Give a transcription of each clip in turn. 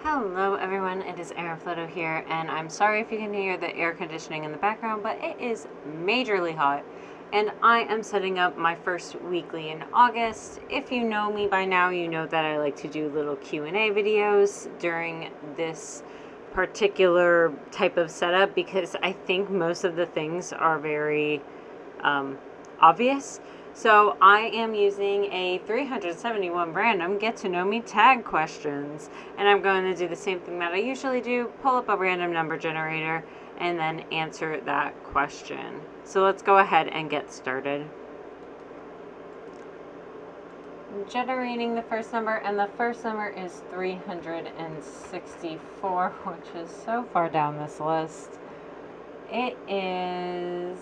Hello everyone, it is Erin Floto here, and I'm sorry if you can hear the air conditioning in the background, but it is majorly hot, and I am setting up my first weekly in August. If you know me by now, you know that I like to do little Q&A videos during this particular type of setup because I think most of the things are very obvious. So I am using a 371 random get to know me tag questions, and I'm going to do the same thing that I usually do, pull up a random number generator and then answer that question. So let's go ahead and get started. Generating the first number, and the first number is 364, which is so far down this list. It is...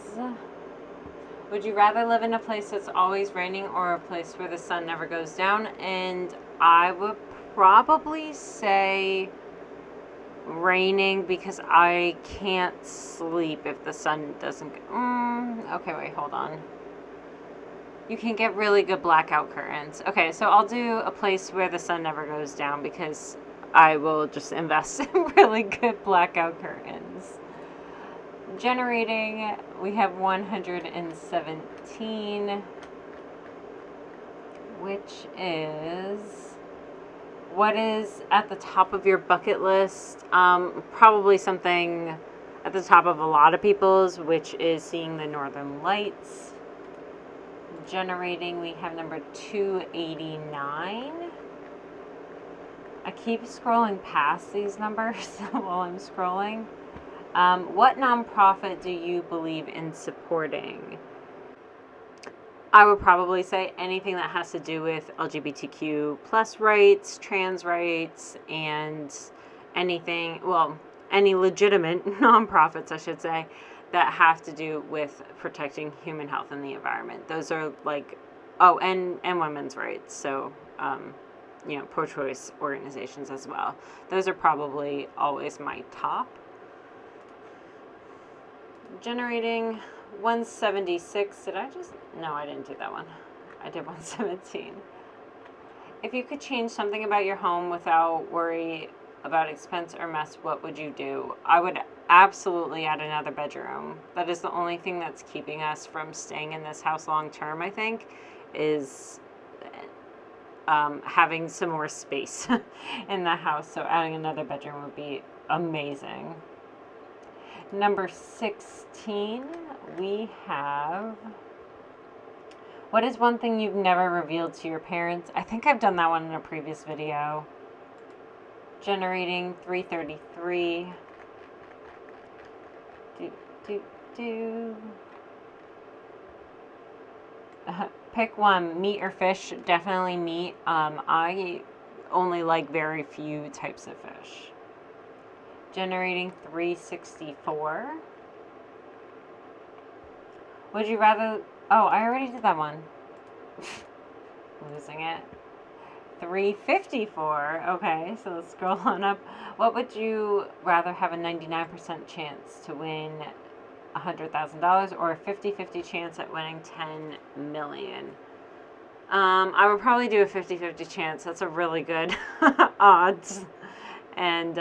Would you rather live in a place that's always raining or a place where the sun never goes down? And I would probably say raining because I can't sleep if the sun doesn't go. Okay, wait, hold on. You can get really good blackout curtains. Okay, so I'll do a place where the sun never goes down because I will just invest in really good blackout curtains. Generating, we have 117, which is, what is at the top of your bucket list? Probably something at the top of a lot of people's, which is seeing the northern lights. Generating, we have number 289. I keep scrolling past these numbers while I'm scrolling. What nonprofit do you believe in supporting? I would probably say anything that has to do with LGBTQ plus rights, trans rights, and anything, well, any legitimate nonprofits, I should say, that have to do with protecting human health and the environment. Those are like, oh, and women's rights. So, pro-choice organizations as well. Those are probably always my top. Generating 176. No, I didn't do that one. I did 117. If you could change something about your home without worry about expense or mess, what would you do? I would absolutely add another bedroom. That is the only thing that's keeping us from staying in this house long term, I think, is having some more space in the house. So adding another bedroom would be amazing. Number 16, we have, what is one thing you've never revealed to your parents? I think I've done that one in a previous video. Generating 333. Pick one, meat or fish. Definitely meat. I only like very few types of fish. Generating 364. Would you rather... Oh, I already did that one. Losing it. 354. Okay, so let's scroll on up. What would you rather have, a 99% chance to win $100,000 or a 50-50 chance at winning 10 million? I would probably do a 50-50 chance. That's a really good odds. And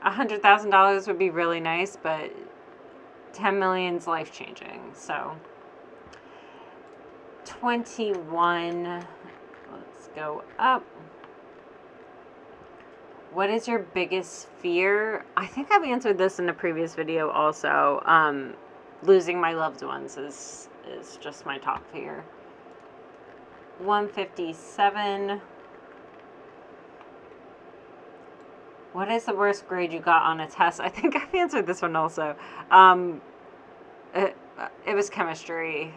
$100,000 would be really nice, but 10 million's life-changing. So 21. Let's go up. What is your biggest fear? I think I've answered this in a previous video also. Losing my loved ones is just my top fear. 157. What is the worst grade you got on a test? I think I've answered this one also. It was chemistry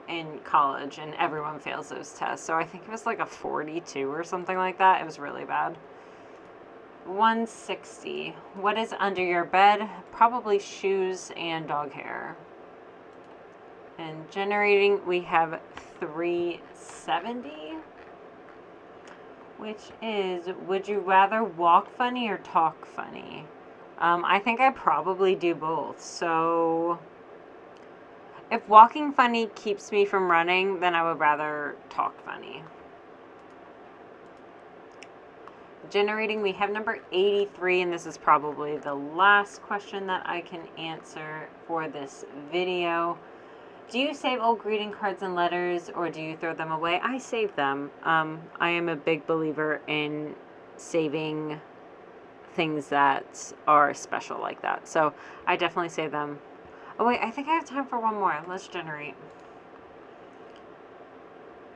in college, and everyone fails those tests. So I think it was like a 42 or something like that. It was really bad. 160. What is under your bed? Probably shoes and dog hair. And generating, we have 370. Which is, would you rather walk funny or talk funny? I think I probably do both. So if walking funny keeps me from running, then I would rather talk funny. generating, we have number 83, and this is probably the last question that I can answer for this video. Do you save old greeting cards and letters, or do you throw them away? I save them. I am a big believer in saving things that are special like that. So I definitely save them. Oh wait, I think I have time for one more. Let's generate.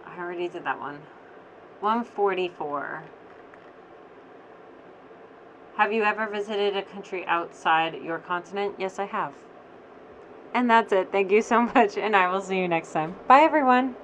I already did that one. 144. Have you ever visited a country outside your continent? Yes, I have. And that's it. Thank you so much, and I will see you next time. Bye, everyone.